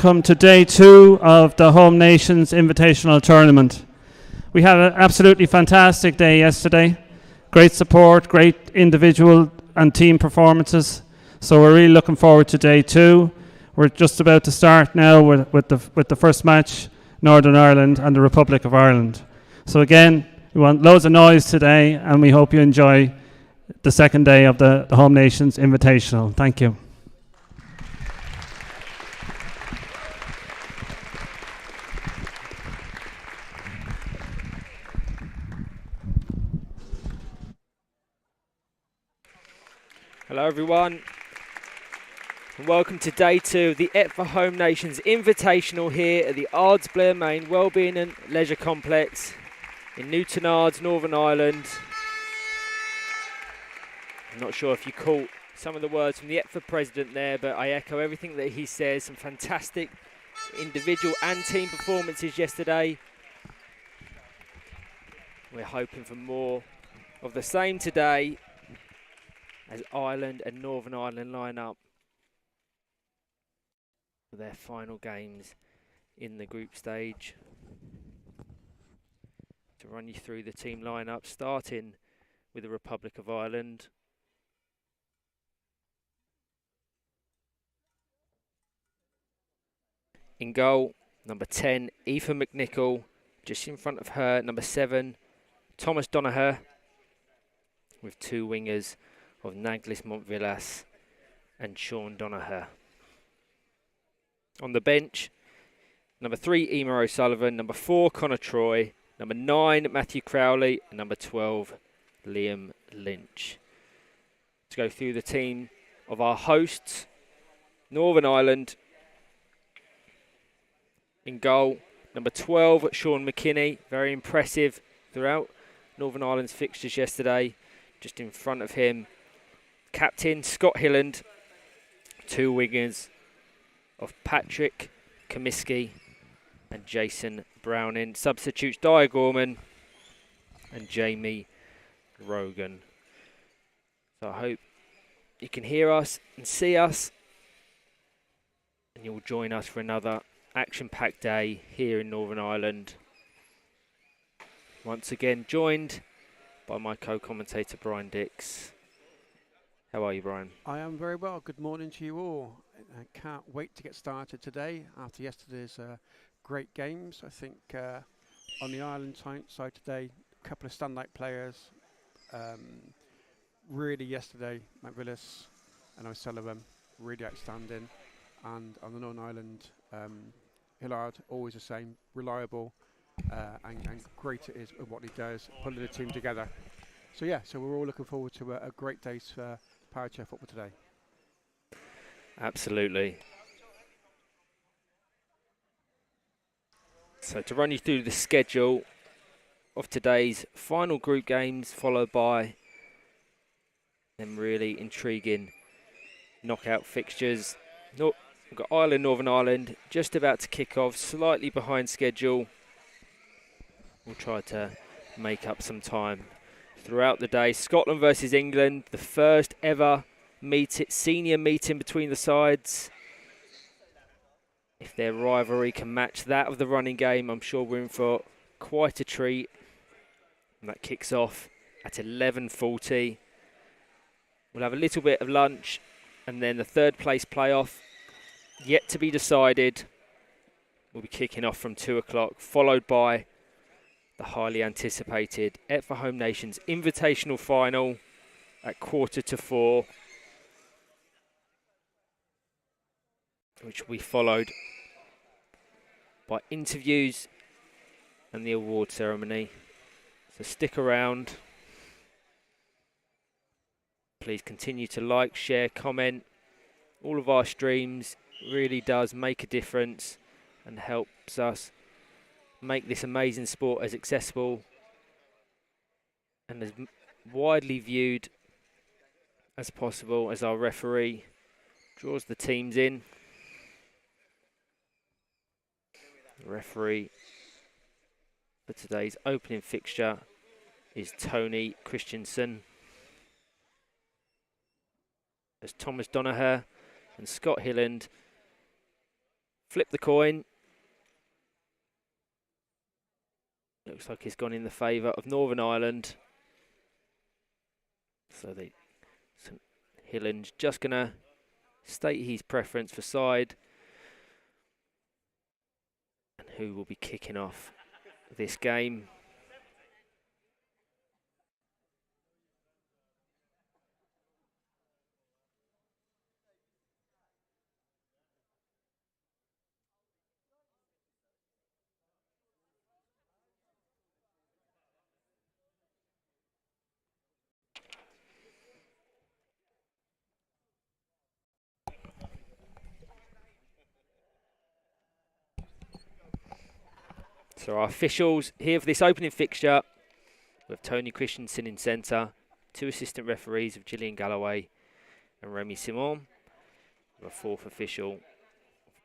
welcome to day 2 of the Home Nations Invitational Tournament. We had an absolutely fantastic day yesterday. Great support, great individual and team performances. So we're really looking forward to day 2. We're just about to start now with the first match, Northern Ireland and the Republic of Ireland. So again, we want loads of noise today, and we hope you enjoy the second day of the Home Nations Invitational. Thank you. Hello everyone, and welcome to day 2 of the EPFA Home Nations Invitational here at the Ardsblair Main Wellbeing and Leisure Complex in Newton Ards, Northern Ireland. I'm not sure if you caught some of the words from the EPFA president there, but I echo everything that he says. Some fantastic individual and team performances yesterday. We're hoping for more of the same today as Ireland and Northern Ireland line up for their final games in the group stage. To run you through the team lineup, starting with the Republic of Ireland. In goal, number 10, Aoife McNichol. Just in front of her, number 7, Thomas Donoghue, with 2 wingers of Naglis Montvillas and Sean Donoghue. On the bench, number 3, Emer O'Sullivan, number 4, Connor Troy, number 9, Matthew Crowley, and number 12, Liam Lynch. To go through the team of our hosts, Northern Ireland. In goal, number 12, Sean McKinney, very impressive throughout Northern Ireland's fixtures yesterday. Just in front of him, captain Scott Hilland, 2 wingers of Patrick Comiskey and Jason Browning. Substitutes Dyer Gorman and Jamie Rogan. So I hope you can hear us and see us, and you'll join us for another action-packed day here in Northern Ireland. Once again joined by my co-commentator Brian Dix. How are you, Brian? I am very well. Good morning to you all. I can't wait to get started today after yesterday's great games. I think on the Ireland side today, a couple of standout players. Really yesterday, McVillis and O'Sullivan, really outstanding. And on the Northern Ireland, Hillard, always the same, reliable and great it is at what he does, pulling the team together. So we're all looking forward to a great day's Power Chair football today. Absolutely. So to run you through the schedule of today's final group games, followed by them really intriguing knockout fixtures. We've got Ireland, Northern Ireland just about to kick off, slightly behind schedule. We'll try to make up some time throughout the day. Scotland versus England, the first ever senior meeting between the sides. If their rivalry can match that of the running game, I'm sure we're in for quite a treat. And that kicks off at 11:40. We'll have a little bit of lunch, and then the third place playoff, yet to be decided, will be kicking off from 2 o'clock, followed by the highly anticipated EPFA Home Nations Invitational Final at 3:45, which will be followed by interviews and the award ceremony. So stick around. Please continue to like, share, comment. All of our streams really does make a difference and helps us make this amazing sport as accessible and as widely viewed as possible as our referee draws the teams in. The referee for today's opening fixture is Tony Christensen, as Thomas Donoghue and Scott Hilland Flip the coin. Looks like it's gone in the favour of Northern Ireland. So St Hillen's just going to state his preference for side. And who will be kicking off this game? So our officials here for this opening fixture, with Tony Christensen in centre, 2 assistant referees of Gillian Galloway and Remy Simon, with a 4th official,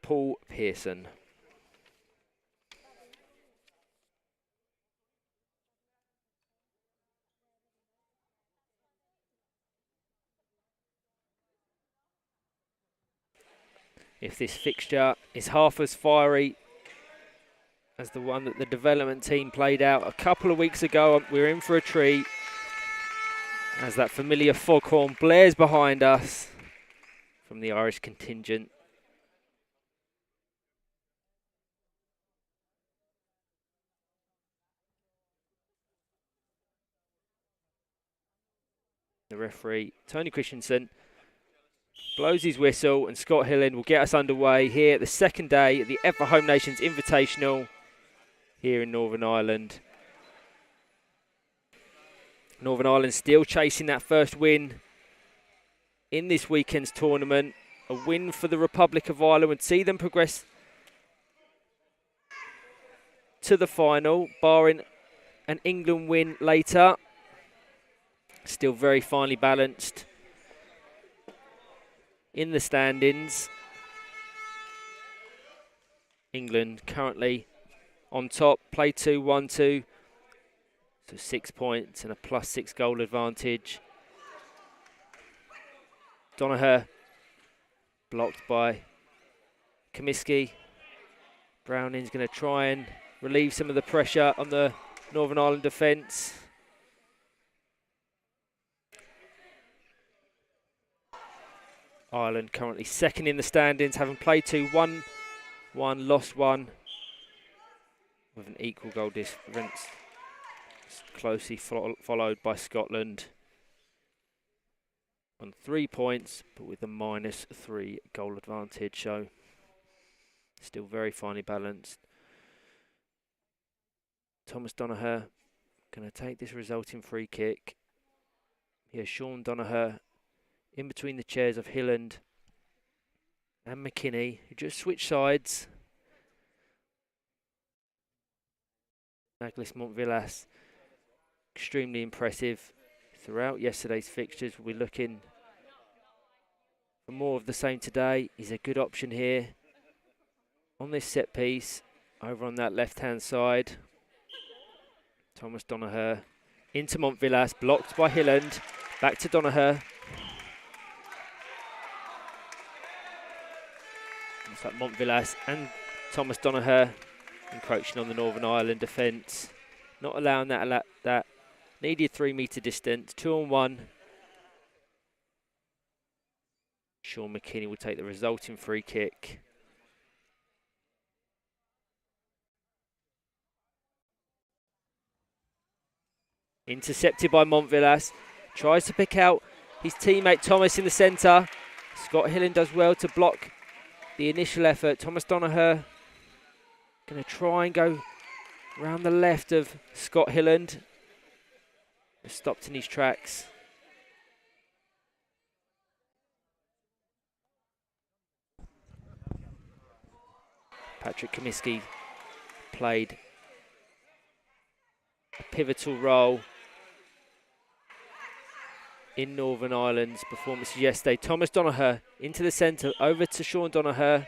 Paul Pearson. If this fixture is half as fiery as the one that the development team played out a couple of weeks ago, we're in for a treat as that familiar foghorn blares behind us from the Irish contingent. The referee, Tony Christensen, blows his whistle, and Scott Hillen will get us underway here at the second day at the EPFA Home Nations Invitational here in Northern Ireland. Northern Ireland still chasing that first win in this weekend's tournament. A win for the Republic of Ireland would see them progress to the final, barring an England win later. Still very finely balanced in the standings. England currently on top, play 2, 1-2. So 6 points and a +6 goal advantage. Donoghue blocked by Comiskey. Browning's going to try and relieve some of the pressure on the Northern Ireland defence. Ireland currently second in the standings, having played 2, won 1, lost 1, with an equal goal difference. Closely followed by Scotland on 3 points, but with a -3 goal advantage. So still very finely balanced. Thomas Donoghue going to take this resulting free kick. Here's Sean Donoghue in between the chairs of Hilland and McKinney, who just switched sides. Douglas Montvillas, extremely impressive throughout yesterday's fixtures. We'll be looking for more of the same today. He's a good option here on this set piece over on that left-hand side. Thomas Donoghue into Montvillas, blocked by Hilland. Back to Donoghue. Looks like Montvillas and Thomas Donoghue encroaching on the Northern Ireland defence, not allowing that needed 3 metre distance. 2-on-1. Sean McKinney will take the resulting free kick. Intercepted by Montvillas. Tries to pick out his teammate Thomas in the centre. Scott Hillen does well to block the initial effort. Thomas Donoghue going to try and go round the left of Scott Hilland. Stopped in his tracks. Patrick Comiskey played a pivotal role in Northern Ireland's performance yesterday. Thomas Donoghue into the centre, over to Sean Donoghue.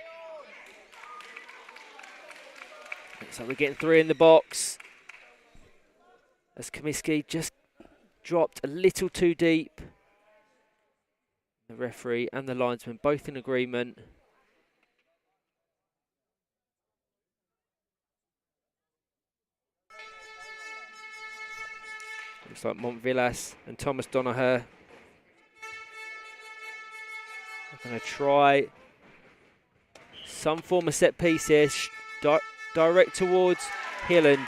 Looks like we're getting 3 in the box, as Comiskey just dropped a little too deep. The referee and the linesman both in agreement. Looks like Montvillas and Thomas Donoghue are going to try some form of set piece here. Direct towards Hilland.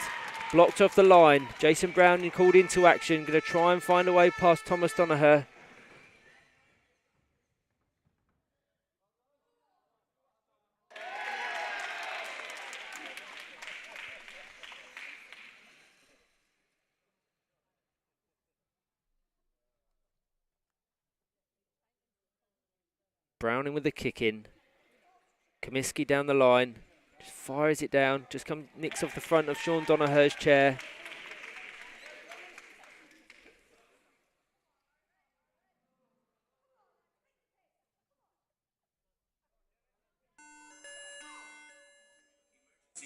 Blocked off the line. Jason Browning called into action. Going to try and find a way past Thomas Donoghue. Browning with the kick in. Comiskey down the line. Just fires it down. Just nicks off the front of Sean Donoghue's chair.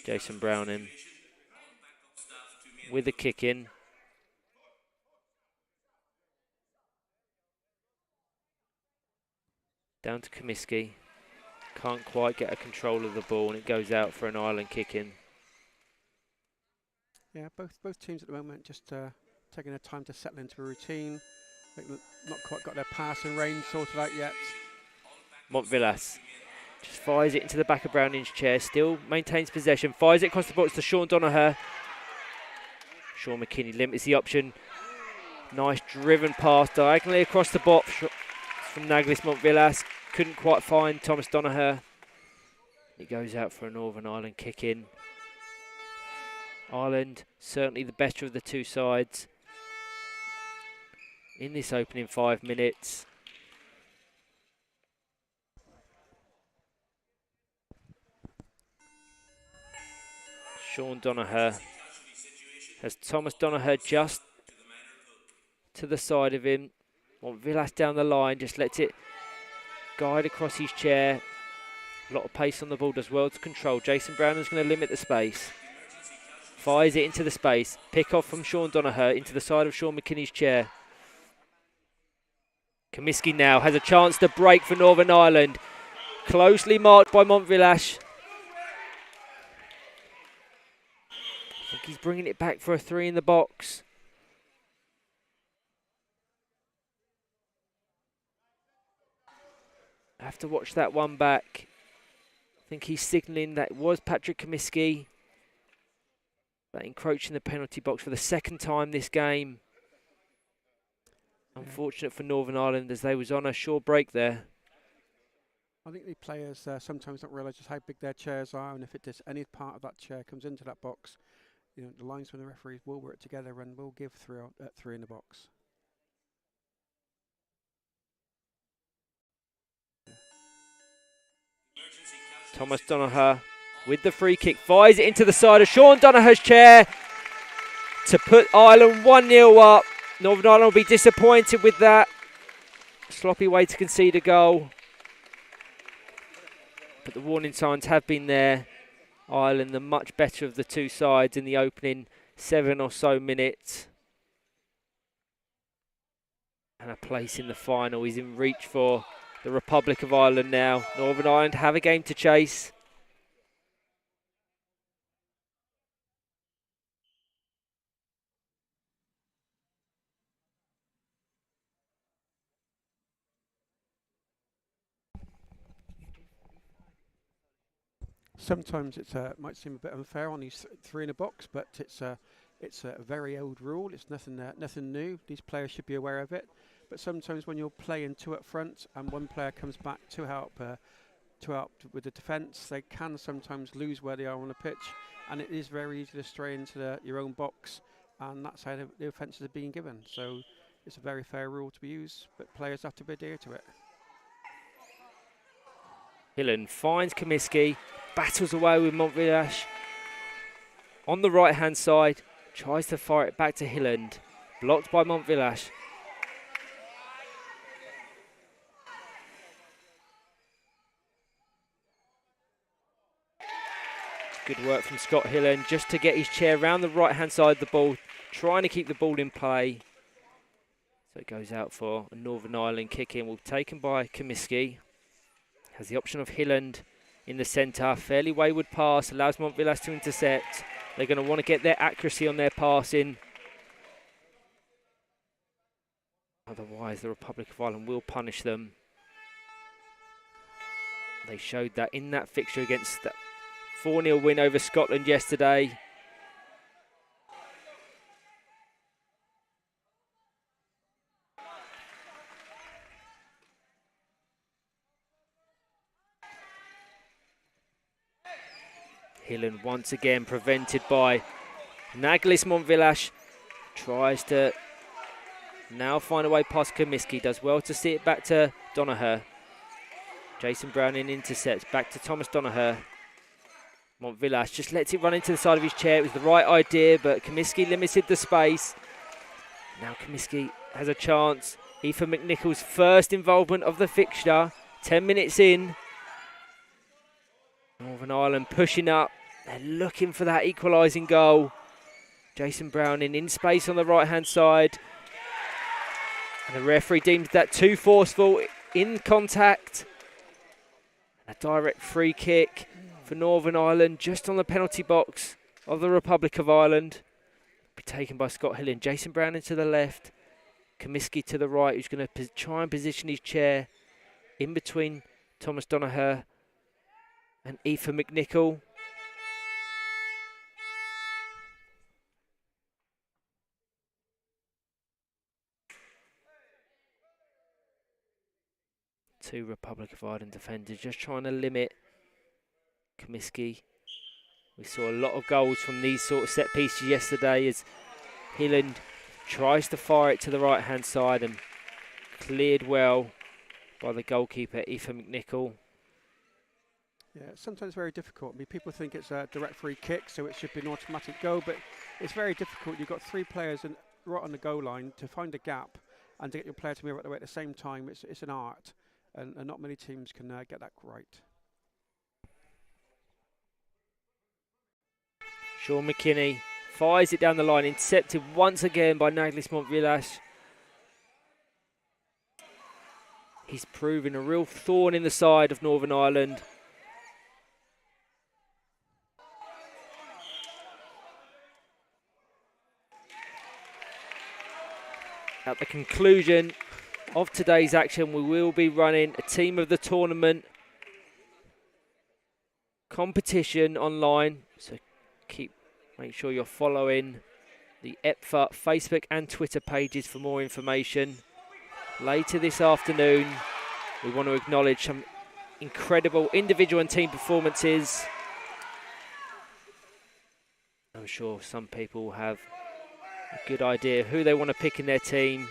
Jason Browning with the kick in. Down to Comiskey. Can't quite get a control of the ball, and it goes out for an Ireland kick in. Yeah, both teams at the moment just taking their time to settle into a routine. They've not quite got their passing range sorted out yet. Montvillas just fires it into the back of Browning's chair, still maintains possession, fires it across the box to Sean Donoghue. Sean McKinney limits the option. Nice driven pass diagonally across the box from Naglis Montvillas. Couldn't quite find Thomas Donoghue. It goes out for a Northern Ireland kick in. Ireland certainly the better of the two sides in this opening 5 minutes. Sean Donoghue has Thomas Donoghue just to the side of him. Montvillas down the line, just lets it guide across his chair. A lot of pace on the ball, does well to control. Jason Brown is going to limit the space. Fires it into the space. Pick off from Sean Donoghue into the side of Sean McKinney's chair. Comiskey now has a chance to break for Northern Ireland. Closely marked by Montvillas. I think he's bringing it back for a 3 in the box. I have to watch that one back. I think he's signalling that it was Patrick Comiskey. That encroaching the penalty box for the second time this game. Unfortunate for Northern Ireland as they was on a short break there. I think the players sometimes don't realise just how big their chairs are, and if it does any part of that chair comes into that box, you know, the linesmen and the referees will work together and will give 3 in the box. Thomas Donoghue with the free kick, fires it into the side of Sean Donoghue's chair to put Ireland 1-0 up. Northern Ireland will be disappointed with that. Sloppy way to concede a goal. But the warning signs have been there. Ireland the much better of the two sides in the opening 7 or so minutes. And a place in the final is in reach for the Republic of Ireland now. Northern Ireland have a game to chase. Sometimes it might seem a bit unfair on these 3 in a box, but it's a very old rule. It's nothing new. These players should be aware of it. But sometimes when you're playing 2 up front and one player comes back to help with the defence, they can sometimes lose where they are on the pitch, and it is very easy to stray into your own box, and that's how the offences are being given. So it's a very fair rule to be used, but players have to adhere to it. Hilland finds Comiskey, battles away with Montvillas. On the right-hand side, tries to fire it back to Hilland. Blocked by Montvillas. Good work from Scott Hilland just to get his chair around the right-hand side of the ball, trying to keep the ball in play. So it goes out for a Northern Ireland kick-in. Will be taken by Comiskey. Has the option of Hilland in the centre. Fairly wayward pass, allows Montvillas to intercept. They're going to want to get their accuracy on their passing. Otherwise, the Republic of Ireland will punish them. They showed that in that fixture against that 4-0 win over Scotland yesterday. Hillen once again prevented by Naglis Montvillash. Tries to now find a way past Comiskey. Does well to see it back to Donoghue. Jason Browning intercepts. Back to Thomas Donoghue. Montvillash just lets it run into the side of his chair. It was the right idea, but Comiskey limited the space. Now Comiskey has a chance. Aoife McNichol's first involvement of the fixture. 10 minutes in. Northern Ireland pushing up. They're looking for that equalising goal. Jason Browning in space on the right-hand side. And the referee deems that too forceful in contact. A direct free kick for Northern Ireland just on the penalty box of the Republic of Ireland. Be taken by Scott Hillen. Jason Browning to the left. Comiskey to the right, who's going to try and position his chair in between Thomas Donoghue and Aoife McNichol. Two Republic of Ireland defenders just trying to limit Comiskey. We saw a lot of goals from these sort of set pieces yesterday as Hillen tries to fire it to the right hand side and cleared well by the goalkeeper Aoife McNichol. Yeah, it's sometimes very difficult. I mean, people think it's a direct free kick, so it should be an automatic goal, but it's very difficult. You've got three players right on the goal line to find a gap and to get your player to move right away at the same time. It's an art, and not many teams can get that right. Sean McKinney fires it down the line, intercepted once again by Naglis Montvillash. He's proven a real thorn in the side of Northern Ireland. At the conclusion of today's action, we will be running a team of the tournament competition online. So make sure you're following the EPFA Facebook and Twitter pages for more information. Later this afternoon, we want to acknowledge some incredible individual and team performances. I'm sure some people have a good idea who they want to pick in their team.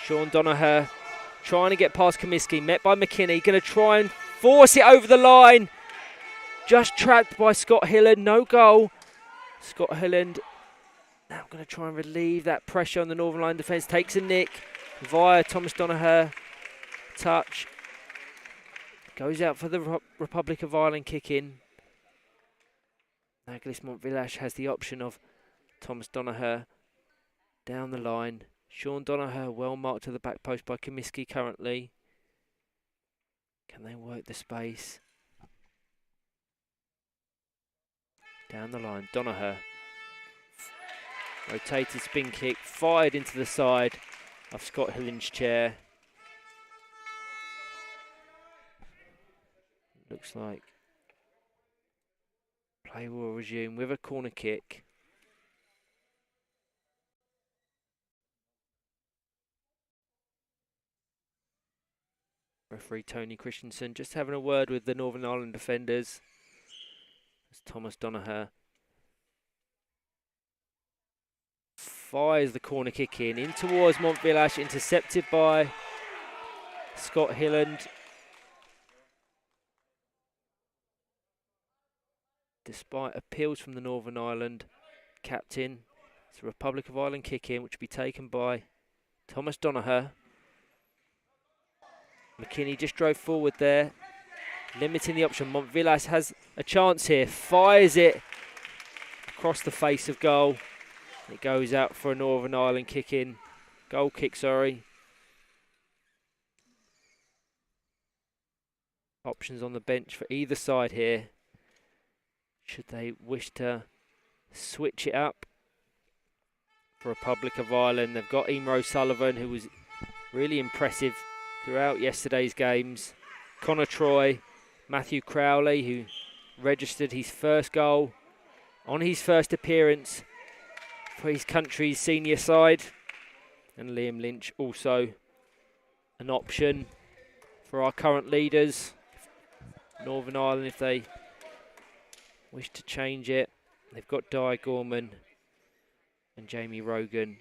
Sean Donoghue trying to get past Comiskey, met by McKinney, going to try and force it over the line. Just trapped by Scott Hillen, no goal. Scott Hillen now going to try and relieve that pressure on the Northern Ireland defence. Takes a nick via Thomas Donoghue. Touch. Goes out for the Republic of Ireland kick in. Naglis Montvillash has the option of Thomas Donoghue down the line. Sean Donoghue well marked to the back post by Comiskey currently. Can they work the space? Down the line, Donoghue. Rotated spin kick, fired into the side of Scott Hillen's chair. Looks like play will resume with a corner kick. Referee Tony Christensen just having a word with the Northern Ireland defenders. As Thomas Donoghue fires the corner kick in towards Montvillash, intercepted by Scott Hillen. Despite appeals from the Northern Ireland captain, it's a Republic of Ireland kick in, which will be taken by Thomas Donoghue. McKinney just drove forward there, limiting the option. Montvillash has a chance here, fires it across the face of goal. It goes out for a Northern Ireland kick in. Goal kick, sorry. Options on the bench for either side here, should they wish to switch it up for Republic of Ireland. They've got Emer O'Sullivan, who was really impressive throughout yesterday's games. Connor Troy, Matthew Crowley, who registered his first goal on his first appearance for his country's senior side. And Liam Lynch also an option for our current leaders. Northern Ireland, if they wish to change it. They've got Di Gorman and Jamie Rogan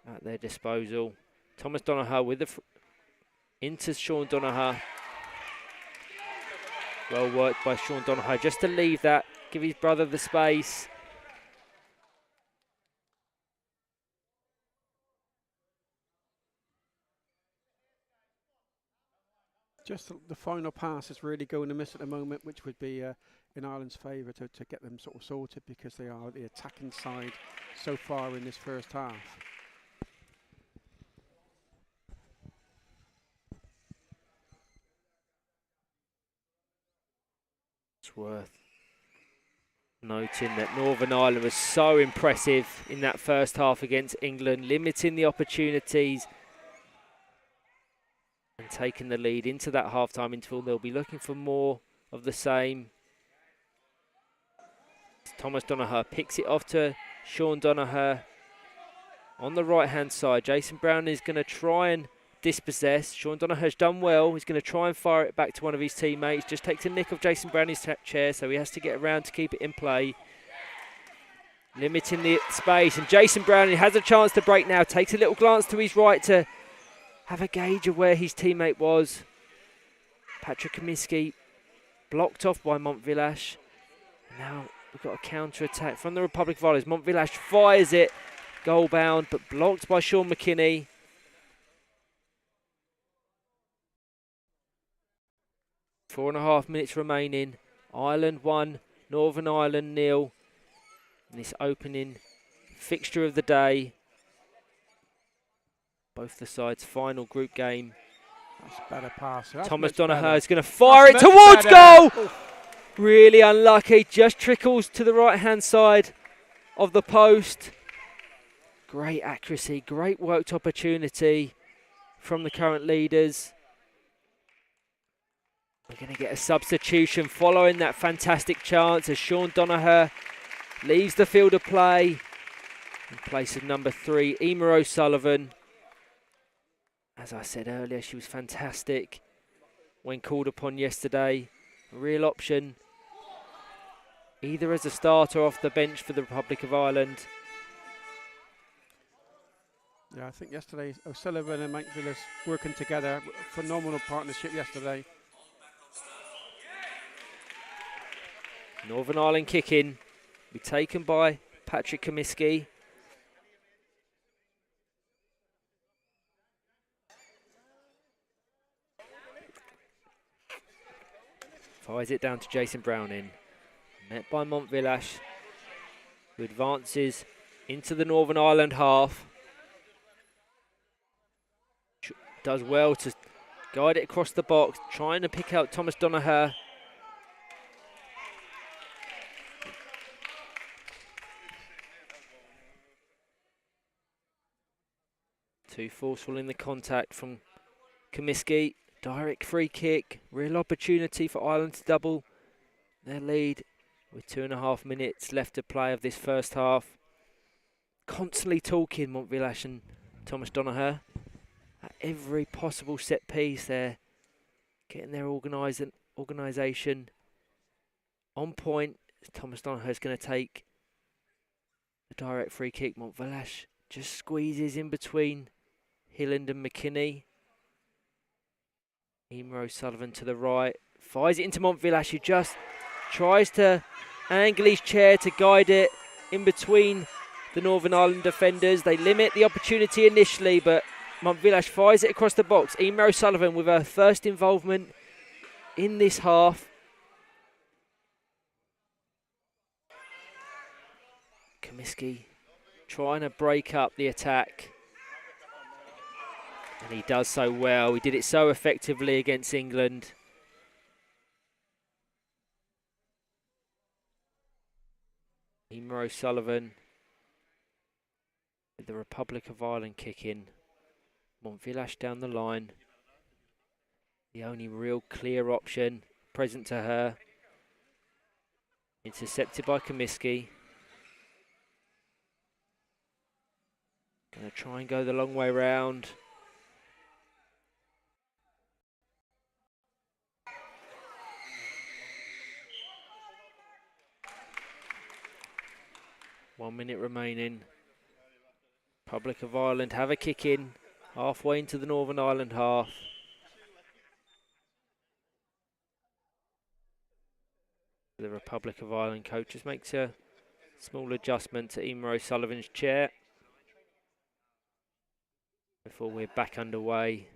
at their disposal. Thomas Donoghue with the into Sean Donoghue. Well worked by Sean Donoghue just to leave that, give his brother the space. Just the final pass is really going to miss at the moment, which would be in Ireland's favour to get them sort of sorted, because they are the attacking side so far in this first half. It's worth noting that Northern Ireland was so impressive in that first half against England, limiting the opportunities and taking the lead into that half-time interval. They'll be looking for more of the same. Thomas Donoghue picks it off to Sean Donoghue on the right-hand side. Jason Brown is going to try and dispossess. Sean Donoghue's done well. He's going to try and fire it back to one of his teammates. Just takes a nick of Jason Brown's chair, so he has to get around to keep it in play. Limiting the space, and Jason Brown has a chance to break now. Takes a little glance to his right to have a gauge of where his teammate was. Patrick Kaminsky blocked off by Montvillash. Now we've got a counter-attack from the Republic of Ireland. Montvillash fires it, goal-bound, but blocked by Sean McKinney. 4.5 minutes remaining. Ireland 1, Northern Ireland 0. In this opening fixture of the day. Both the sides' final group game. That's a better pass. Thomas Donoghue is going to fire it towards goal. Really unlucky. Just trickles to the right-hand side of the post. Great accuracy, great worked opportunity from the current leaders. We're going to get a substitution following that fantastic chance as Sean Donoghue leaves the field of play in place of number 3, Emer O'Sullivan. As I said earlier, she was fantastic when called upon yesterday. A real option, either as a starter off the bench for the Republic of Ireland. Yeah, I think yesterday O'Sullivan and Montvillash working together. Phenomenal partnership yesterday. Northern Ireland kick-in. Be taken by Patrick Kaminsky. Fires it down to Jason Browning. Met by Montvillash, who advances into the Northern Ireland half. Does well to guide it across the box, trying to pick out Thomas Donoghue. Too forceful in the contact from Kaminsky. Direct free kick. Real opportunity for Ireland to double their lead with 2.5 minutes left to play of this first half. Constantly talking, Montvillash and Thomas Donoghue. At every possible set piece, they're getting their organisation on point. Thomas Donoghue is going to take the direct free kick. Montvillash just squeezes in between Hilland and McKinney. Emer O'Sullivan to the right. Fires it into Montvillash, who just tries to angle his chair to guide it in between the Northern Ireland defenders. They limit the opportunity initially, but Montvillash fires it across the box. Emer O'Sullivan with her first involvement in this half. Kaminsky trying to break up the attack. And he does so well. He did it so effectively against England. Emma O'Sullivan with the Republic of Ireland kick in. Montvillash down the line. The only real clear option present to her. Intercepted by Comiskey. Going to try and go the long way round. One minute remaining. Republic of Ireland have a kick in. Halfway into the Northern Ireland half. The Republic of Ireland coach just makes a small adjustment to Emma O'Sullivan's chair before we're back underway.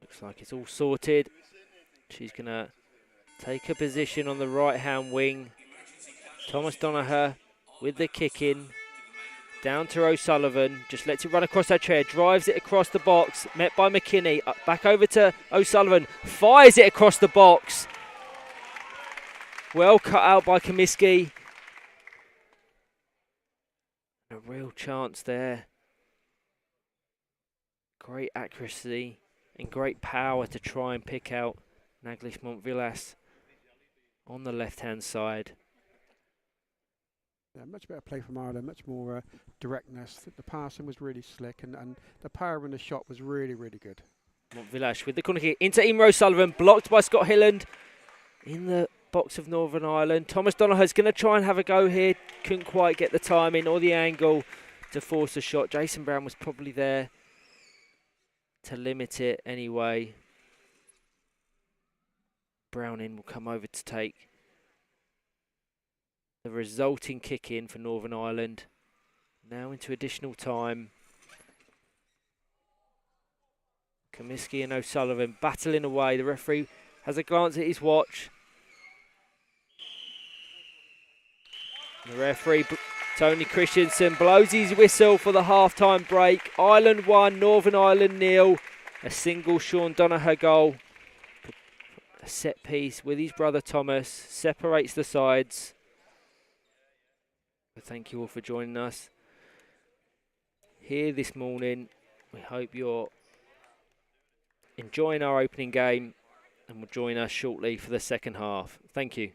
Looks like it's all sorted. She's going to take a position on the right-hand wing. Thomas Donoghue with the kick in. Down to O'Sullivan. Just lets it run across her chair. Drives it across the box. Met by McKinney. Back over to O'Sullivan. Fires it across the box. Well cut out by Comiskey. A real chance there. Great accuracy and great power to try and pick out Naglish Montvillas on the left-hand side. Yeah, much better play from Ireland, much more directness. The passing was really slick, and the power in the shot was really, really good. Montvillash with the corner kick into Emma O'Sullivan, blocked by Scott Hilland in the box of Northern Ireland. Thomas Donoghue's going to try and have a go here. Couldn't quite get the timing or the angle to force a shot. Jason Brown was probably there to limit it anyway. Browning will come over to take the resulting kick in for Northern Ireland. Now into additional time. Comiskey and O'Sullivan battling away. The referee has a glance at his watch. The referee, Tony Christensen, blows his whistle for the half-time break. Ireland 1, Northern Ireland 0. A single Sean Donoghue goal. A set piece with his brother Thomas. Separates the sides. Thank you all for joining us here this morning. We hope you're enjoying our opening game and will join us shortly for the second half. Thank you.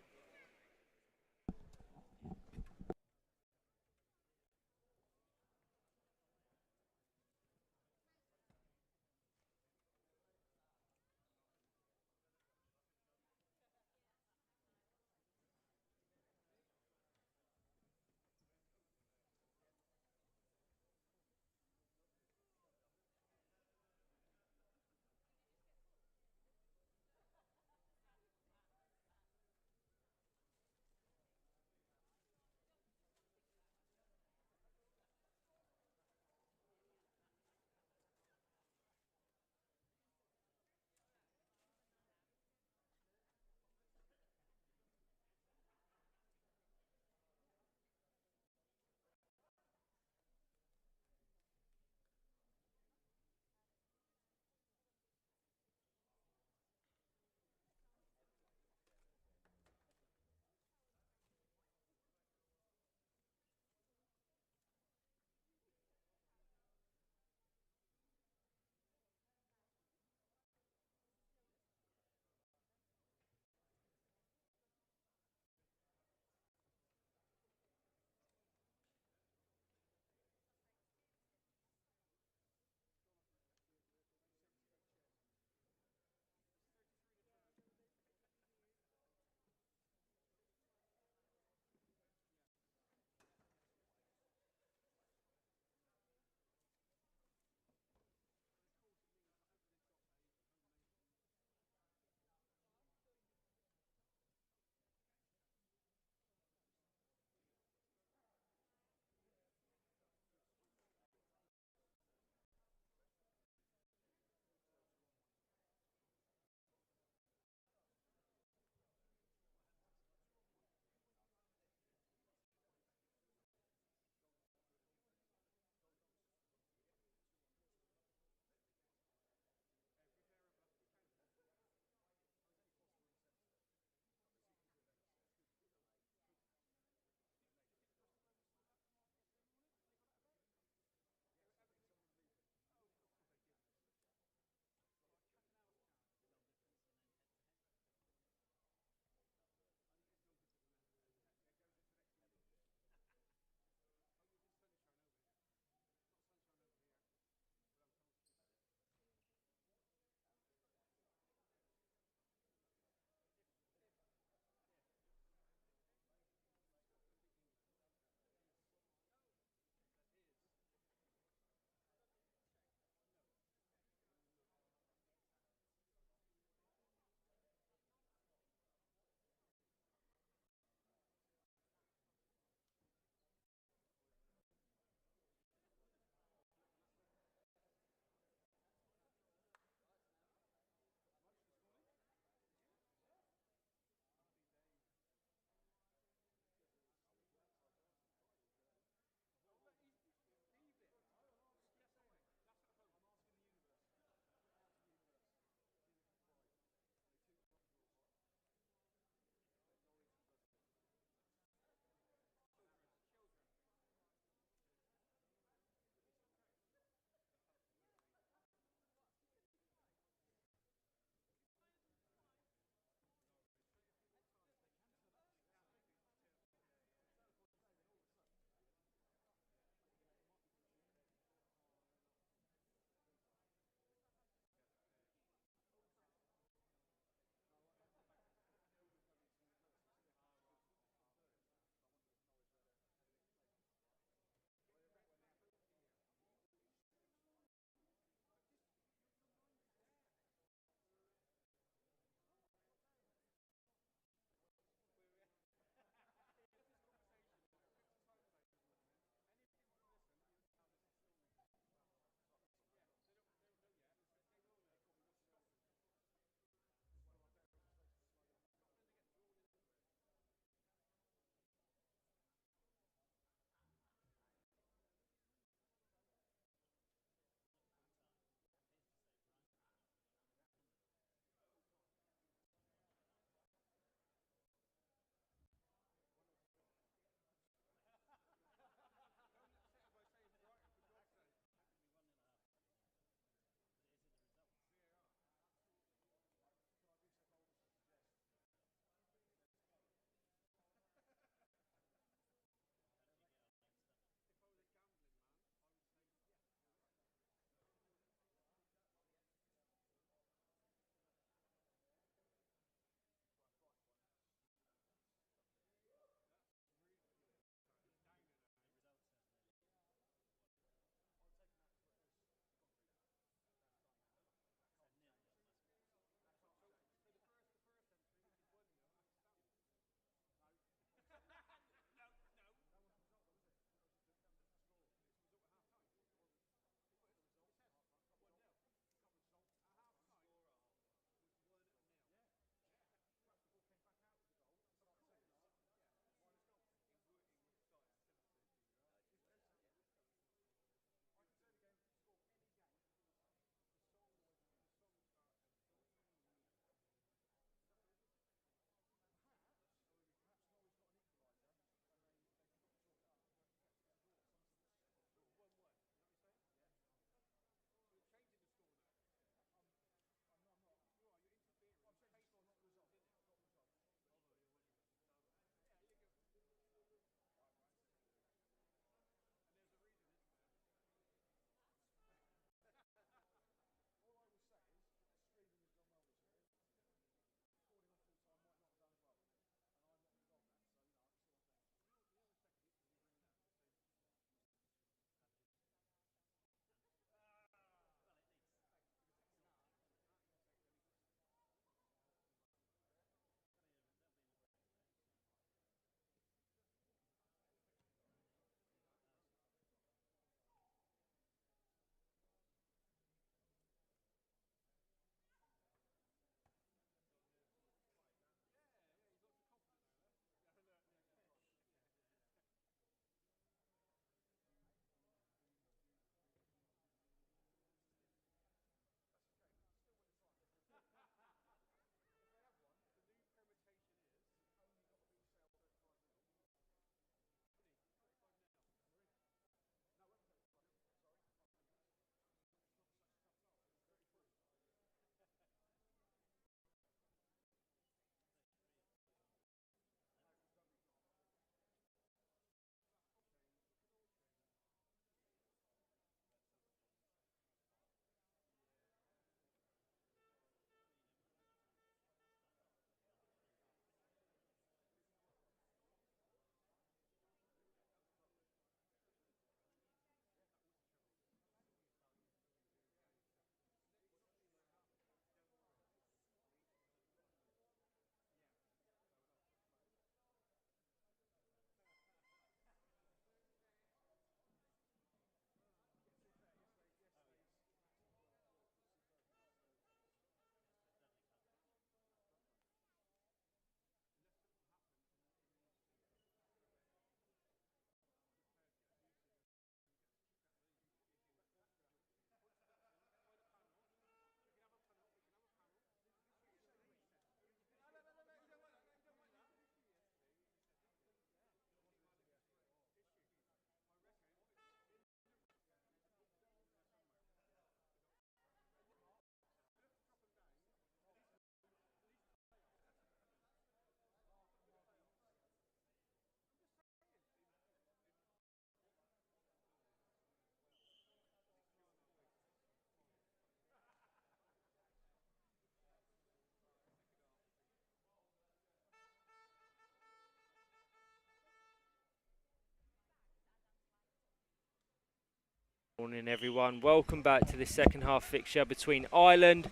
Morning everyone, welcome back to this second half fixture between Ireland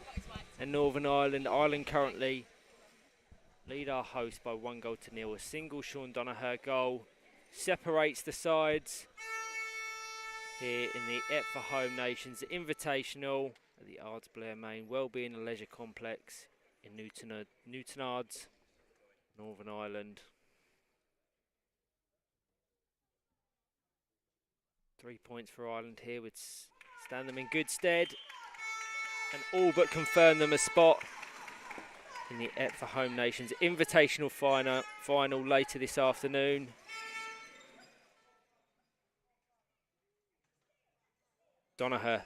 and Northern Ireland. Ireland currently lead our host by 1-0. A single Sean Donoghue goal separates the sides here in the EPFA Home Nations Invitational at the Ards Blair Main Wellbeing and Leisure Complex in Newtonards, Northern Ireland. 3 points for Ireland here would stand them in good stead and all but confirm them a spot in the EPFA Home Nations Invitational final later this afternoon. Donoghue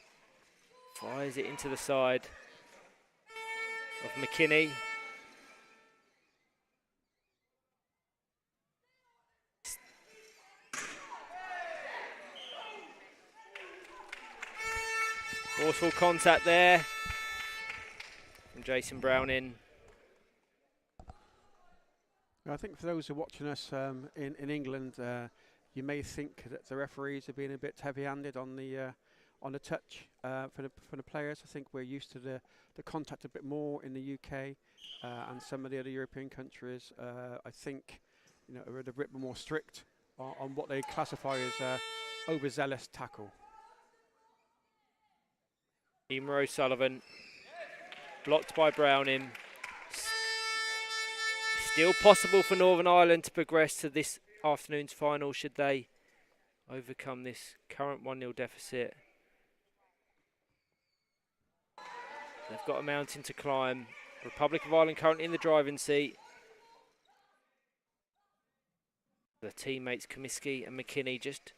fires it into the side of McKinney. Forceful contact there from Jason Browning. I think for those who are watching us in England, you may think that the referees are being a bit heavy-handed on the touch for the players. I think we're used to the contact a bit more in the UK and some of the other European countries. I think are a bit more strict on what they classify as overzealous tackle. Emer O'Sullivan blocked by Browning. Still possible for Northern Ireland to progress to this afternoon's final should they overcome this current 1-0 deficit. They've got a mountain to climb. Republic of Ireland currently in the driving seat. The teammates Comiskey and McKinney just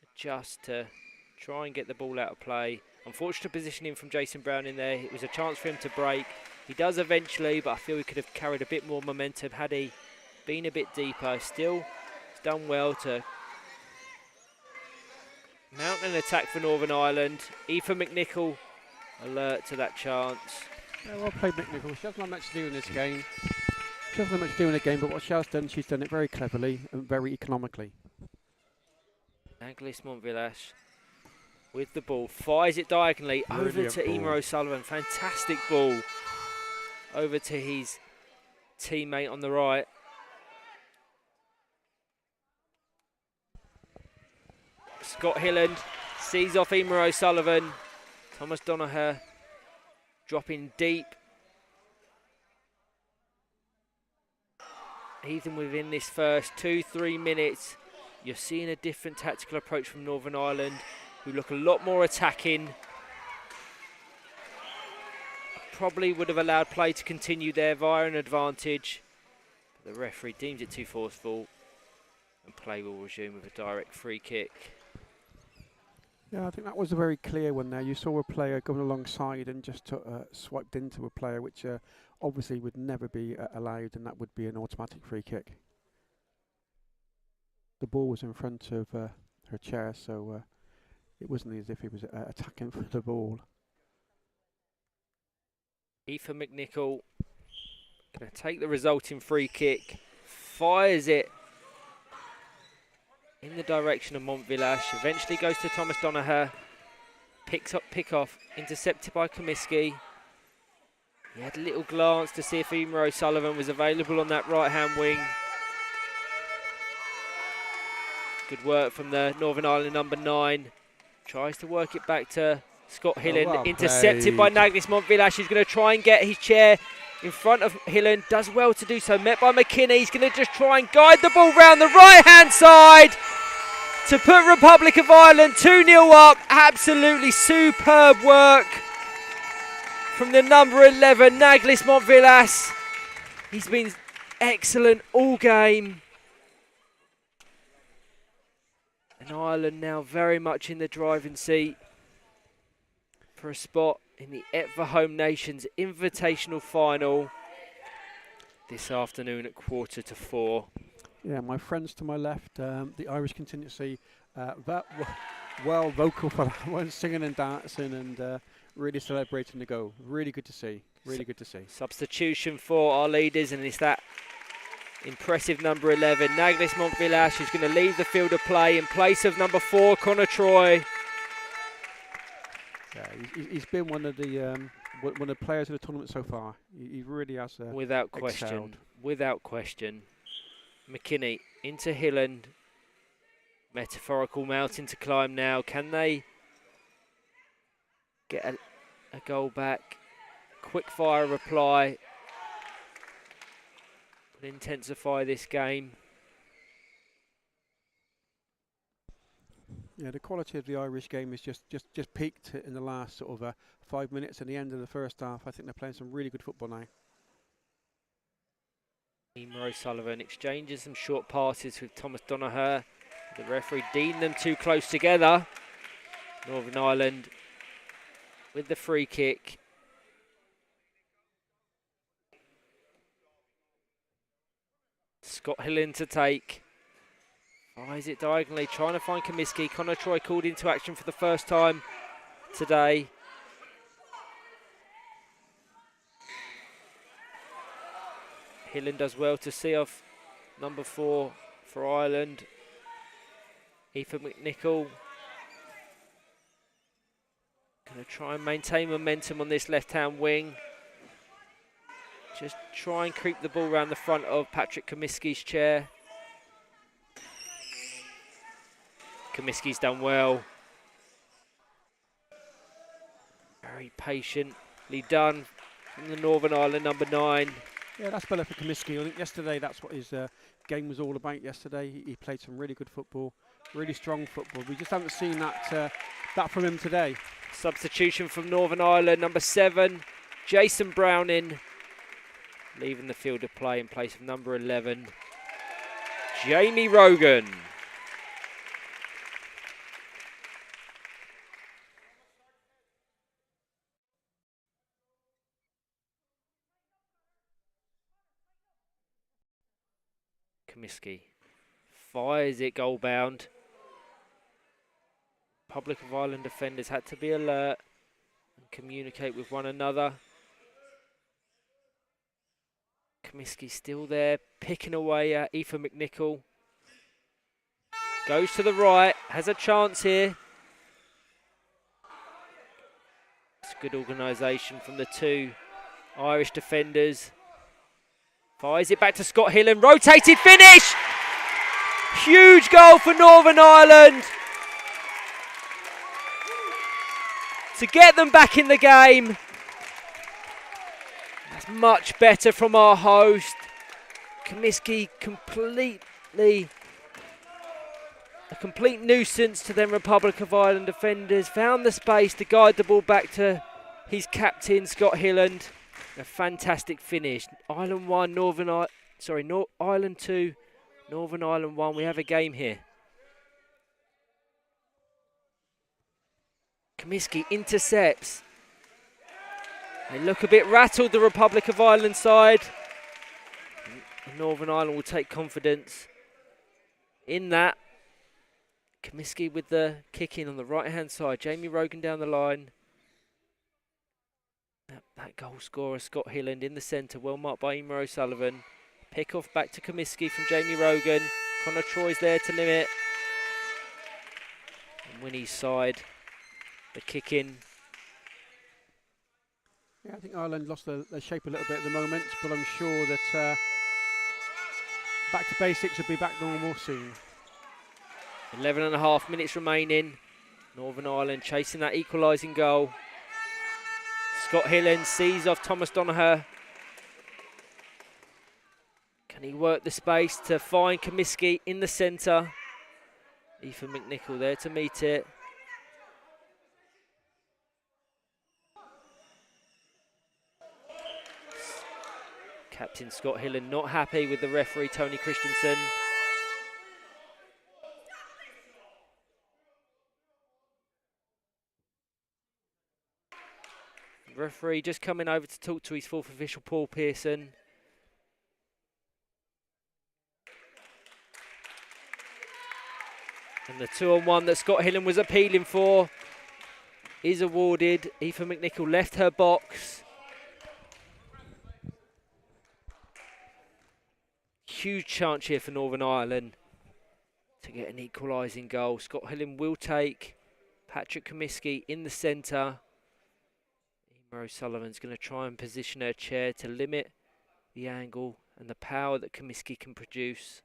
adjust to try and get the ball out of play. Unfortunate positioning from Jason Brown in there. It was a chance for him to break. He does eventually, but I feel he could have carried a bit more momentum had he been a bit deeper. Still, he's done well to mount an attack for Northern Ireland. Aoife McNichol alert to that chance. Yeah, well played, McNichol. She hasn't had much to do in this game. She hasn't had much to do in the game, but what she has done, she's done it very cleverly and very economically. Agnes Montvillash with the ball, fires it diagonally over to Emer O'Sullivan. Fantastic ball over to his teammate on the right. Scott Hilland sees off Emer O'Sullivan. Thomas Donoghue dropping deep. Even within this first 2-3 minutes, you're seeing a different tactical approach from Northern Ireland, who look a lot more attacking. Probably would have allowed play to continue there via an advantage. But the referee deems it too forceful and play will resume with a direct free kick. Yeah, I think that was a very clear one there. You saw a player going alongside and just swiped into a player, which obviously would never be allowed, and that would be an automatic free kick. The ball was in front of her chair, so it wasn't as if he was attacking for the ball. Aoife McNichol going to take the resulting free kick, fires it in the direction of Montvillash, eventually goes to Thomas Donoghue, picks up pick-off, intercepted by Comiskey. He had a little glance to see if Emer O'Sullivan was available on that right-hand wing. Good work from the Northern Ireland number 9. Tries to work it back to Scott Hilland, well intercepted by Agnes Montvillash. He's going to try and get his chair in front of Hilland, does well to do so, met by McKinney. He's going to just try and guide the ball round the right-hand side to put Republic of Ireland 2-0 up. Absolutely superb work from the number 11, Agnes Montvillash. He's been excellent all game. And Ireland now very much in the driving seat for a spot in the EPFA Home Nations Invitational Final this afternoon at 3:45. Yeah, my friends to my left, the Irish contingency, well vocal for that one, singing and dancing and really celebrating the goal. Really good to see. Really good to see. Substitution for our leaders, and it's that impressive number 11, Agnes Montvillash, who's going to leave the field of play in place of number 4, Connor Troy. Yeah, he's been one of the players of the tournament so far. He really has without question. excelled. Without question. McKinney into Hilland. Metaphorical mountain to climb now. Can they get a goal back? Quick fire reply. Intensify this game. Yeah, the quality of the Irish game is just peaked in the last sort of 5 minutes at the end of the first half. I think they're playing some really good football now. Emer O'Sullivan exchanges some short passes with Thomas Donoghue. The referee deemed them too close together. Northern Ireland with the free kick. Scott Hillen to take. Fires it diagonally, trying to find Comiskey. Connor Troy called into action for the first time today. Hillen does well to see off number 4 for Ireland. Ethan McNichol. Going to try and maintain momentum on this left-hand wing. Just try and creep the ball around the front of Patrick Comiskey's chair. Comiskey's done well. Very patiently done from the Northern Ireland number 9. Yeah, that's better for Comiskey. I think yesterday that's what his game was all about yesterday. He played some really good football, really strong football. We just haven't seen that from him today. Substitution from Northern Ireland, number 7, Jason Browning, leaving the field of play in place of number 11, Jamie Rogan. Comiskey fires it goal bound. Republic of Ireland defenders had to be alert and communicate with one another. Comiskey still there, picking away at Ethan McNichol. Goes to the right, has a chance here. It's good organisation from the 2 Irish defenders. Fires it back to Scott Hillen, rotated finish! Huge goal for Northern Ireland to get them back in the game. That's much better from our host. Comiskey a complete nuisance to them Republic of Ireland defenders. Found the space to guide the ball back to his captain, Scott Hilland. A fantastic finish. Ireland 1, Ireland 2, Northern Ireland 1. We have a game here. Comiskey intercepts. They look a bit rattled, the Republic of Ireland side. And Northern Ireland will take confidence in that. Comiskey with the kick in on the right-hand side. Jamie Rogan down the line. That goal scorer, Scott Hilland, in the centre, well marked by Emer O'Sullivan. Pick off back to Comiskey from Jamie Rogan. Connor Troy's there to limit. And Winnie's side, the kick in. Yeah, I think Ireland lost their shape a little bit at the moment, but I'm sure that back to basics will be back normal soon. 11.5 minutes remaining. Northern Ireland chasing that equalising goal. Scott Hillen sees off Thomas Donoghue. Can he work the space to find Comiskey in the centre? Ethan McNichol there to meet it. Captain Scott Hillen not happy with the referee, Tony Christensen. Referee just coming over to talk to his 4th official, Paul Pearson. And the 2-on-1 that Scott Hillen was appealing for is awarded. Ethan McNichol left her box. Huge chance here for Northern Ireland to get an equalising goal. Scott Hillen will take Patrick Comiskey in the centre. Emer O'Sullivan's going to try and position her chair to limit the angle and the power that Comiskey can produce.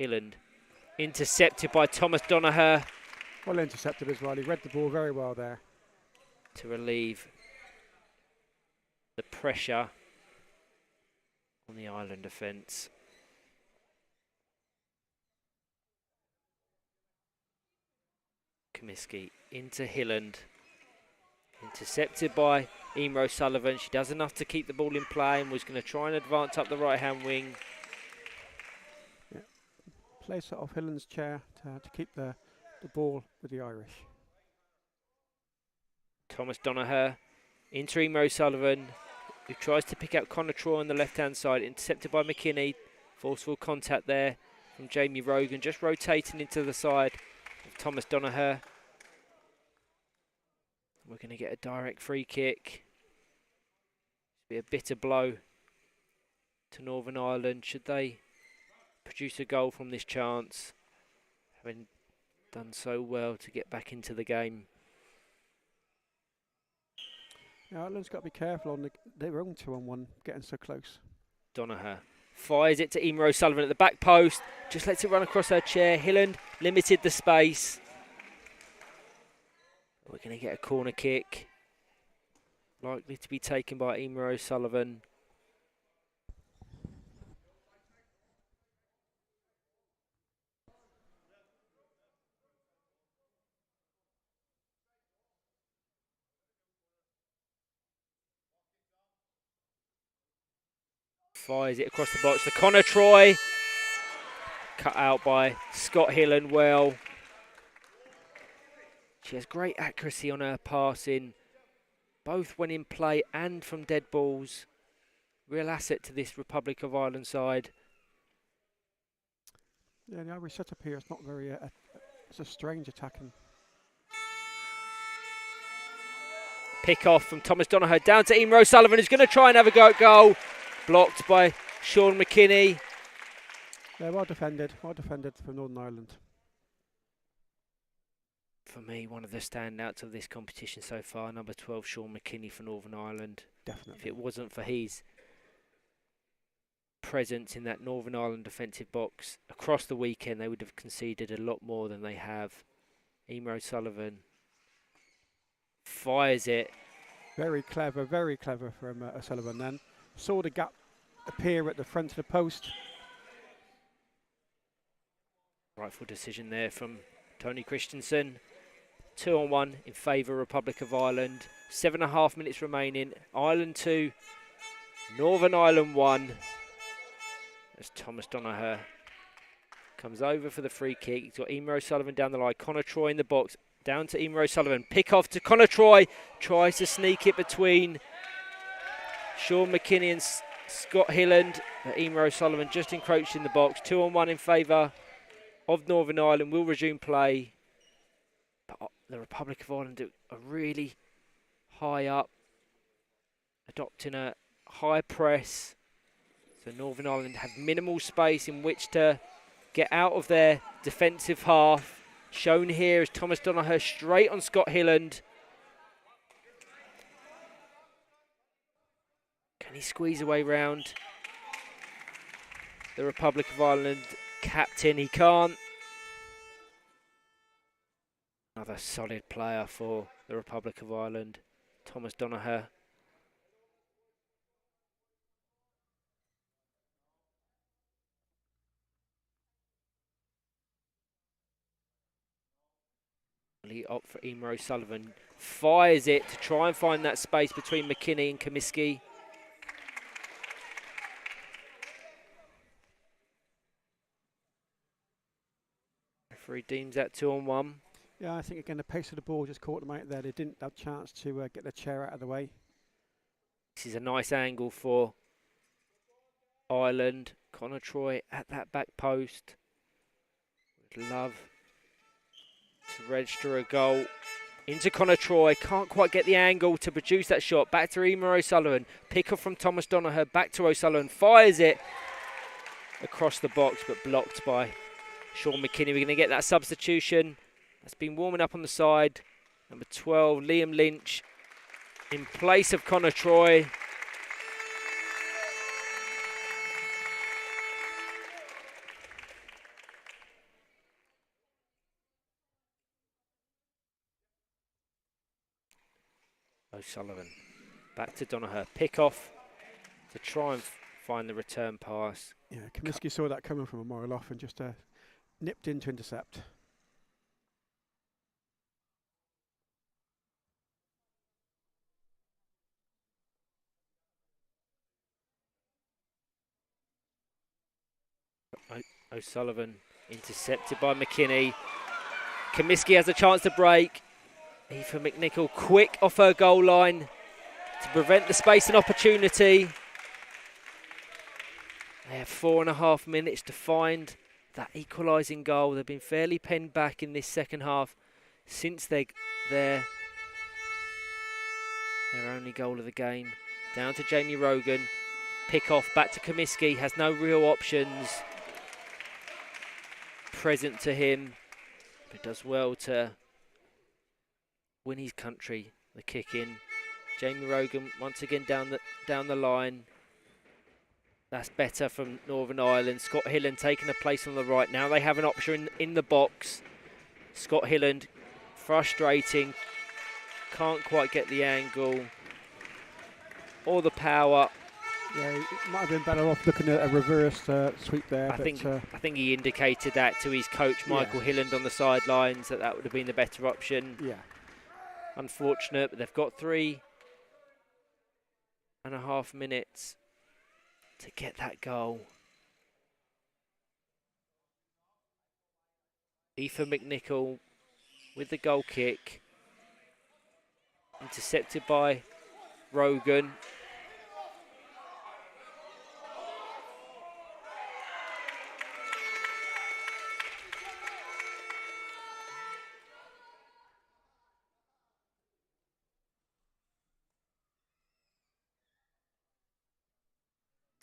Hilland intercepted by Thomas Donaher. Well intercepted as well. He read the ball very well there. To relieve the pressure on the Ireland defence. Comiskey into Hilland. Intercepted by Emer O'Sullivan. She does enough to keep the ball in play and was going to try and advance up the right-hand wing. Yeah. Place it off Hilland's chair to keep the ball with the Irish. Thomas Donaher into Emer O'Sullivan, who tries to pick out Connor Troy on the left-hand side. Intercepted by McKinney. Forceful contact there from Jamie Rogan, just rotating into the side of Thomas Donaher. We're going to get a direct free kick. Be a bitter blow to Northern Ireland should they produce a goal from this chance, having done so well to get back into the game. Yeah, Ireland's got to be careful on their own 2-on-1, getting so close. Donaher fires it to Emer O'Sullivan at the back post, just lets it run across her chair. Hilland limited the space. We're going to get a corner kick, likely to be taken by Emer O'Sullivan. Fires it across the box to Connor Troy. Cut out by Scott Hilland well. She has great accuracy on her passing, both when in play and from dead balls. Real asset to this Republic of Ireland side. Yeah, the Irish setup here is not very, it's a strange attacking. Pick off from Thomas Donaher down to Emer O'Sullivan, who's going to try and have a go at goal. Blocked by Sean McKinney. Yeah, well defended for Northern Ireland. For me, one of the standouts of this competition so far, number 12, Sean McKinney for Northern Ireland. Definitely. If it wasn't for his presence in that Northern Ireland defensive box across the weekend, they would have conceded a lot more than they have. Emer O'Sullivan fires it. Very clever from O'Sullivan then. Saw the gap appear at the front of the post. Rightful decision there from Tony Christensen. 2-on-1 in favour of Republic of Ireland. 7.5 minutes remaining. Ireland 2, Northern Ireland 1. As Thomas Donaher comes over for the free kick. He's got Emer O'Sullivan down the line. Connor Troy in the box. Down to Emer O'Sullivan. Pick off to Connor Troy. Tries to sneak it between Sean McKinney and Scott Hilland. But Emer O'Sullivan just encroached in the box. 2-on-1 in favour of Northern Ireland. Will resume play. But the Republic of Ireland are really high up, adopting a high press. So Northern Ireland have minimal space in which to get out of their defensive half. Shown here is Thomas Donaher straight on Scott Hilland. Can he squeeze away round the Republic of Ireland captain? He can't. Another solid player for the Republic of Ireland, Thomas Donaher. Up for Emer O'Sullivan, fires it to try and find that space between McKinney and Comiskey. Referee deems that 2-on-1. Yeah, I think again the pace of the ball just caught them out there. They didn't have a chance to get the chair out of the way. This is a nice angle for Ireland. Connor Troy at that back post. Would love to register a goal into Connor Troy. Can't quite get the angle to produce that shot. Back to Emer O'Sullivan. Pick up from Thomas Donaher. Back to O'Sullivan. Fires it across the box, but blocked by Sean McKinney. We're going to get that substitution. That's been warming up on the side. Number 12, Liam Lynch, in place of Connor Troy. O'Sullivan back to Donoghue. Pick off to try and find the return pass. Yeah, Comiskey saw that coming from a mile off and just nipped in to intercept. O'Sullivan intercepted by McKinney. Comiskey has a chance to break. Aoife McNichol quick off her goal line to prevent the space and opportunity. They have 4.5 minutes to find that equalising goal. They've been fairly penned back in this second half since their only goal of the game. Down to Jamie Rogan. Pick off back to Comiskey. Has no real options present to him, but does well to win his country. The kick in. Jamie Rogan once again down the line. That's better from Northern Ireland. Scott Hilland taking a place on the right. Now they have an option in the box. Scott Hilland, frustrating. Can't quite get the angle or the power. Yeah, he might have been better off looking at a reverse sweep there. I think he indicated that to his coach, Michael Hilland, on the sidelines, that would have been the better option. Yeah. Unfortunate, but they've got 3.5 minutes to get that goal. Aoife McNichol with the goal kick. Intercepted by Rogan.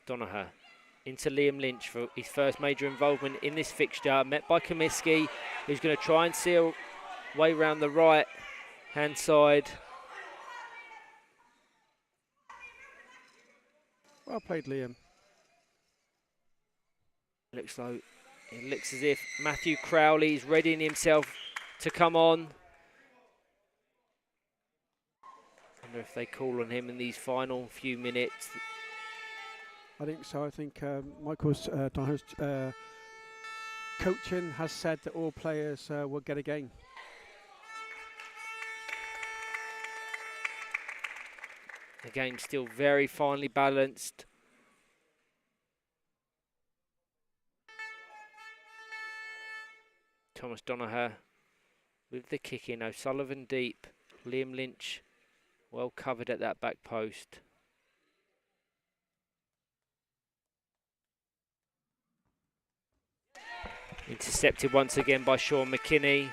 Donoghue into Liam Lynch for his first major involvement in this fixture. Met by Comiskey, who's going to try and seal way round the right hand side. Well played, Liam. It looks as if Matthew Crowley is readying himself to come on. Wonder if they call on him in these final few minutes. I think so. I think Michael's Donoghue's coaching has said that all players will get a game. The game's still very finely balanced. Thomas Donoghue with the kick in. O'Sullivan deep. Liam Lynch well covered at that back post. Intercepted once again by Sean McKinney.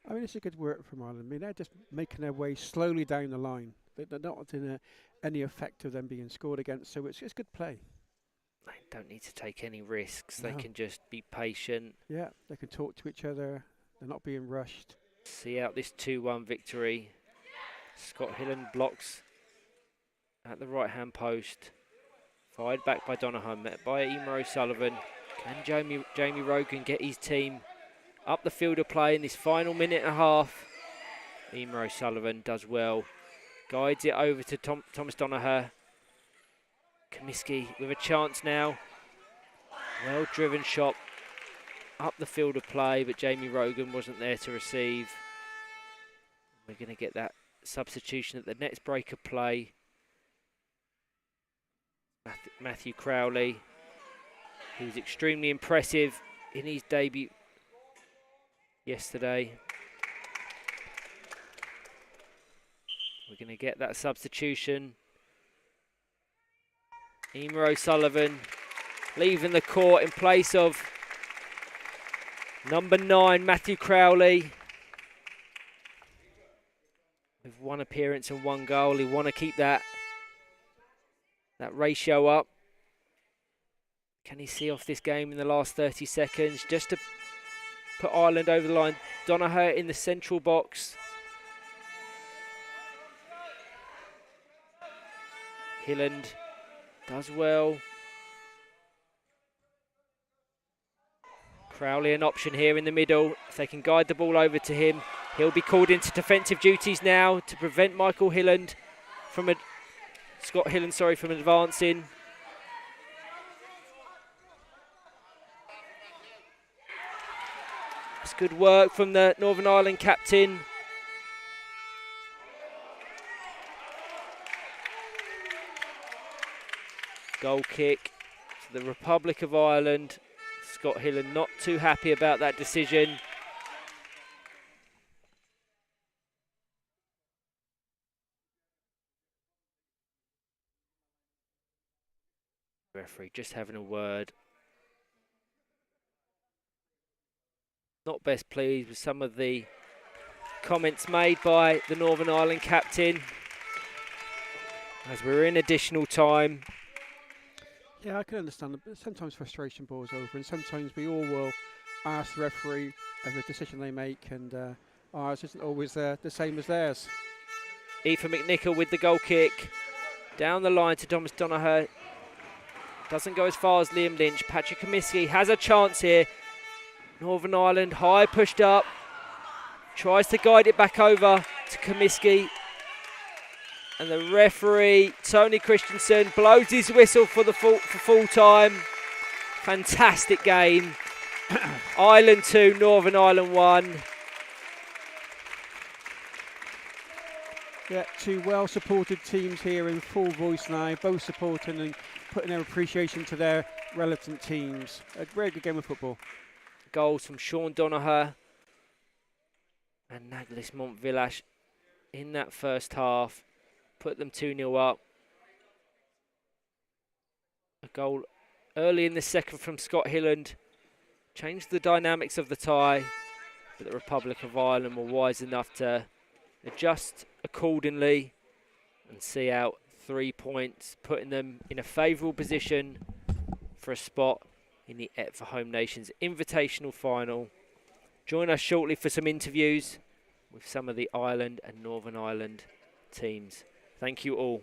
I mean, it's a good work from Ireland. I mean, they're just making their way slowly down the line. They're not in any effect of them being scored against, so it's good play. They don't need to take any risks. No. They can just be patient. Yeah, they can talk to each other. They're not being rushed. See out this 2-1 victory. Scott Hilland blocks at the right-hand post. Fired back by Donoghue, met by Emer O'Sullivan. Can Jamie Rogan get his team up the field of play in this final minute and a half? Emer O'Sullivan does well. Guides it over to Thomas Donoghue. Comiskey with a chance now. Well-driven shot up the field of play, but Jamie Rogan wasn't there to receive. We're going to get that substitution at the next break of play. Matthew Crowley, who was extremely impressive in his debut yesterday. We're going to get that substitution. Emer O'Sullivan leaving the court in place of number 9, Matthew Crowley. With 1 appearance and 1 goal, he want to keep that ratio up. Can he see off this game in the last 30 seconds just to put Ireland over the line? Donoghue in the central box. Hilland does well. Crowley an option here in the middle. If they can guide the ball over to him, he'll be called into defensive duties now to prevent Michael Hilland from Scott Hilland, sorry, from advancing. It's good work from the Northern Ireland captain. Goal kick to the Republic of Ireland. Scott Hilland not too happy about that decision. Referee just having a word. Not best pleased with some of the comments made by the Northern Ireland captain as we're in additional time. Yeah, I can understand that. Sometimes frustration boils over, and sometimes we all will ask the referee of the decision they make, and ours isn't always the same as theirs. Aoife McNichol with the goal kick. Down the line to Thomas Donoghue. Doesn't go as far as Liam Lynch. Patrick Comiskey has a chance here. Northern Ireland high pushed up. Tries to guide it back over to Comiskey. And the referee, Tony Christensen, blows his whistle for full time. Fantastic game. Ireland 2, Northern Ireland 1. Yeah, two well-supported teams here in full voice now, both supporting and putting their appreciation to their relevant teams. A very good game of football. Goals from Sean Donoghue and Naglis Montvillash in that first half. Put them 2-0 up. A goal early in the second from Scott Hilland. Changed the dynamics of the tie. But the Republic of Ireland were wise enough to adjust accordingly and see out 3 points, putting them in a favourable position for a spot in the EPFA Home Nations Invitational Final. Join us shortly for some interviews with some of the Ireland and Northern Ireland teams. Thank you all.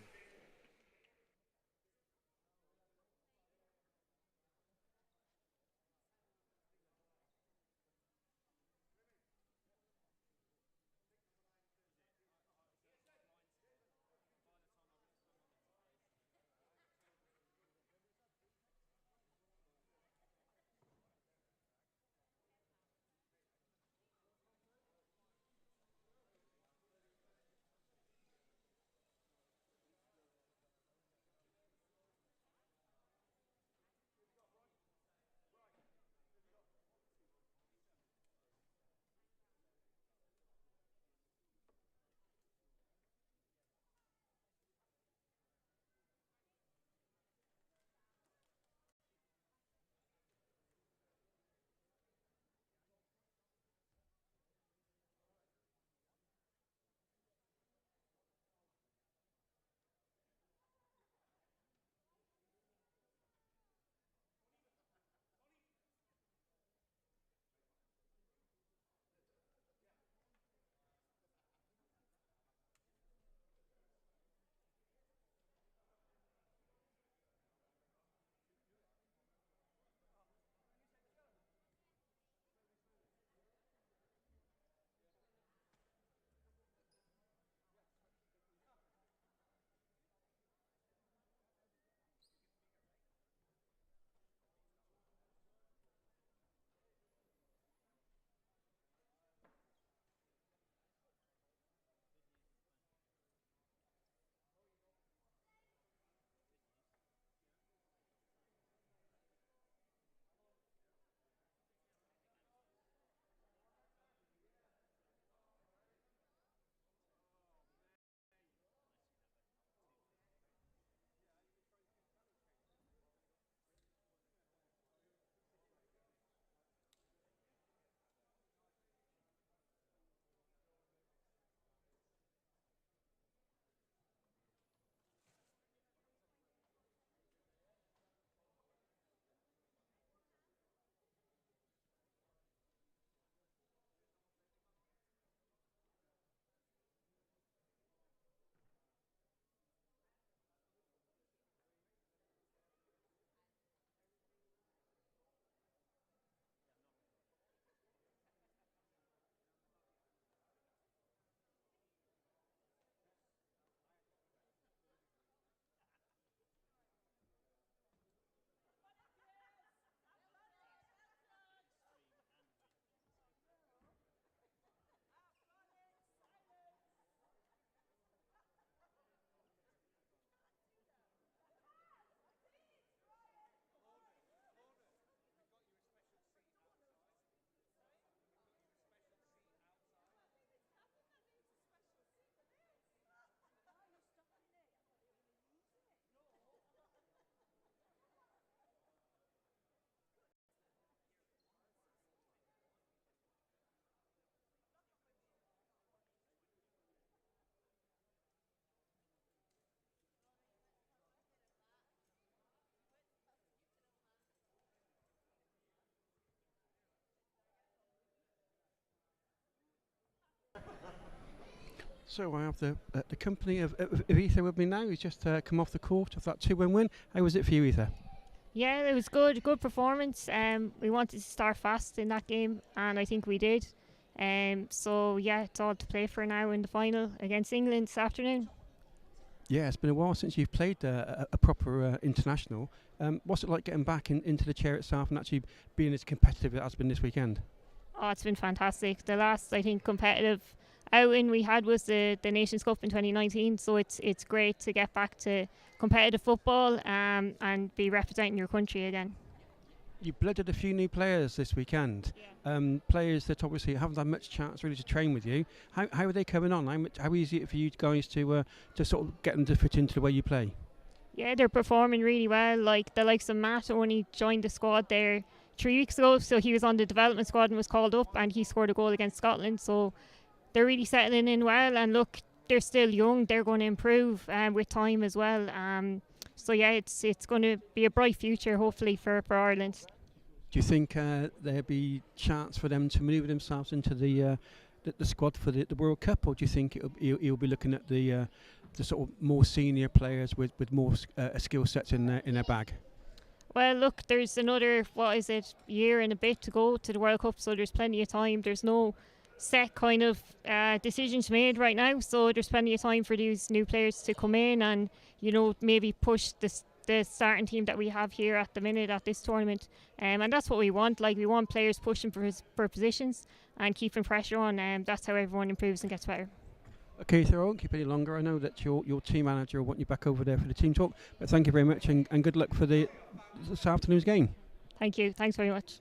So I have the company of Ether with me now. He's just come off the court of that 2-1 win. How was it for you, Ether? Yeah, it was good performance. We wanted to start fast in that game, and I think we did. So yeah, it's all to play for now in the final against England this afternoon. Yeah, it's been a while since you've played a proper international. What's it like getting back into the chair itself and actually being as competitive as it has been this weekend? Oh, it's been fantastic. The last, I think, competitive outing we had was the Nations Cup in 2019. So it's great to get back to competitive football and be representing your country again. You blooded a few new players this weekend. Yeah. Players that obviously haven't had much chance really to train with you. How are they coming on? How easy is it for you guys to sort of get them to fit into the way you play? Yeah, they're performing really well. Like the likes of Matt only joined the squad there 3 weeks ago, so he was on the development squad and was called up, and he scored a goal against Scotland. So they're really settling in well, and look, they're still young. They're going to improve with time as well. So yeah, it's going to be a bright future, hopefully, for Ireland. Do you think there'll be chance for them to manoeuvre themselves into the squad for the World Cup, or do you think he'll be looking at the sort of more senior players with more skill sets in their bag? Well, look, there's another, year and a bit to go to the World Cup, so there's plenty of time. There's no set kind of decisions made right now, so there's plenty of time for these new players to come in and, maybe push the starting team that we have here at the minute at this tournament. And that's what we want. Like, we want players pushing for positions and keeping pressure on. That's how everyone improves and gets better. Okay, so I won't keep any longer. I know that your team manager will want you back over there for the team talk, but thank you very much and good luck for this afternoon's game. Thank you. Thanks very much.